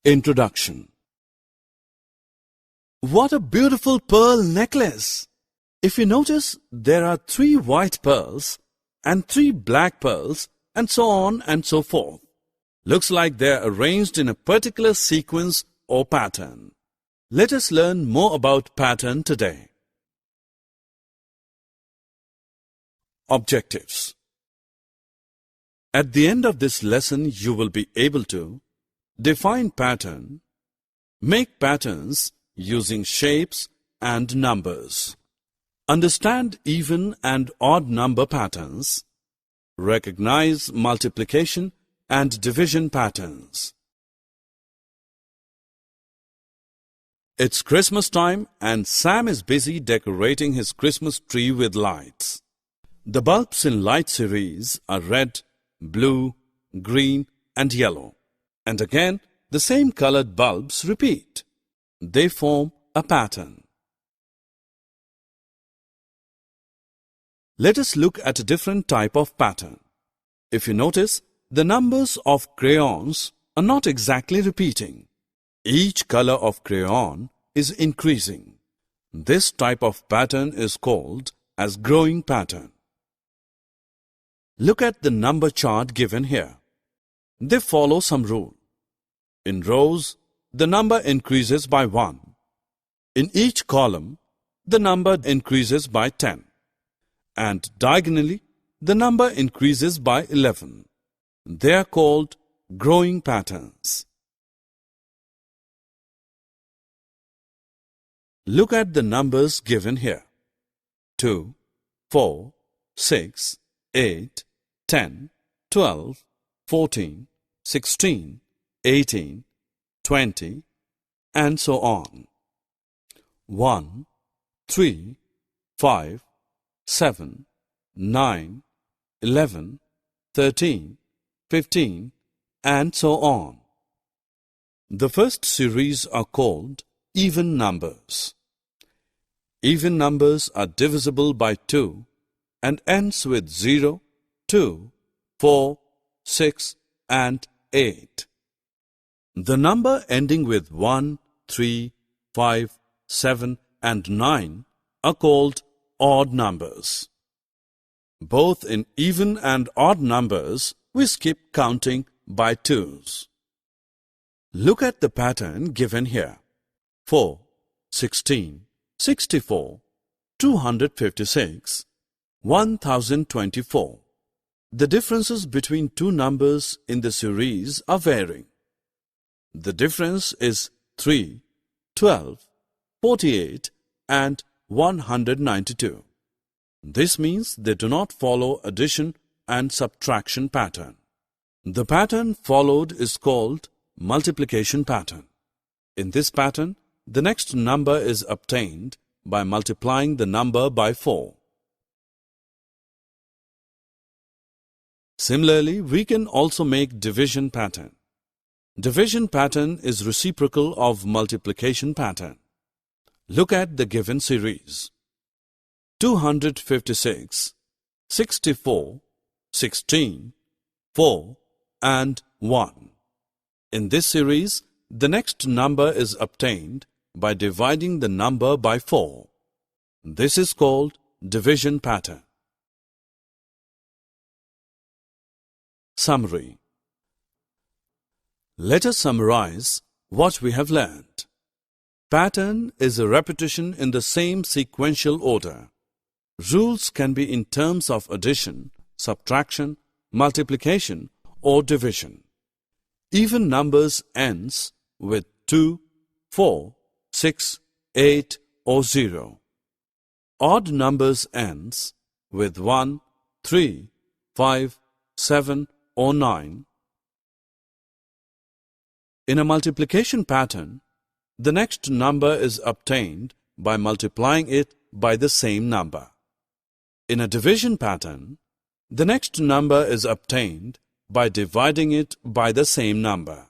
Introduction. What a beautiful pearl necklace! If you notice, there are 3 white pearls and 3 black pearls and so on and so forth. Looks like they're arranged in a particular sequence or pattern. Let us learn more about pattern today. Objectives. At the end of this lesson, you will be able to define pattern, make patterns using shapes and numbers, understand even and odd number patterns, recognize multiplication and division patterns. It's Christmas time and Sam is busy decorating his Christmas tree with lights. The bulbs in light series are red, blue, green and yellow. And again, the same colored bulbs repeat. They form a pattern. Let us look at a different type of pattern. If you notice, the numbers of crayons are not exactly repeating. Each color of crayon is increasing. This type of pattern is called as growing pattern. Look at the number chart given here. They follow some rule. In rows, the number increases by 1. In each column, the number increases by 10. And diagonally, the number increases by 11. They are called growing patterns. Look at the numbers given here. 2, 4, 6, 8, 10, 12, 14, 16, 18, 20, and so on. 1, 3, 5, 7, 9, 11, 13, 15, and so on. The first series are called even numbers. Even numbers are divisible by 2 and ends with 0, 2, 4, 6, and 8. The number ending with 1, 3, 5, 7, and 9 are called odd numbers. Both in even and odd numbers, we skip counting by 2s. Look at the pattern given here. 4, 16, 64, 256, 1024. The differences between 2 numbers in the series are varying. The difference is 3, 12, 48, and 192. This means they do not follow addition and subtraction pattern. The pattern followed is called multiplication pattern. In this pattern, the next number is obtained by multiplying the number by 4. Similarly, we can also make division pattern. Division pattern is reciprocal of multiplication pattern. Look at the given series. 256, 64, 16, 4, and 1. In this series, the next number is obtained by dividing the number by 4. This is called division pattern. Summary. Let us summarize what we have learned. Pattern is a repetition in the same sequential order. Rules can be in terms of addition, subtraction, multiplication, or division. Even numbers ends with 2, 4, 6, 8, or 0. Odd numbers ends with 1, 3, 5, 7, or 9. In a multiplication pattern, the next number is obtained by multiplying it by the same number. In a division pattern, the next number is obtained by dividing it by the same number.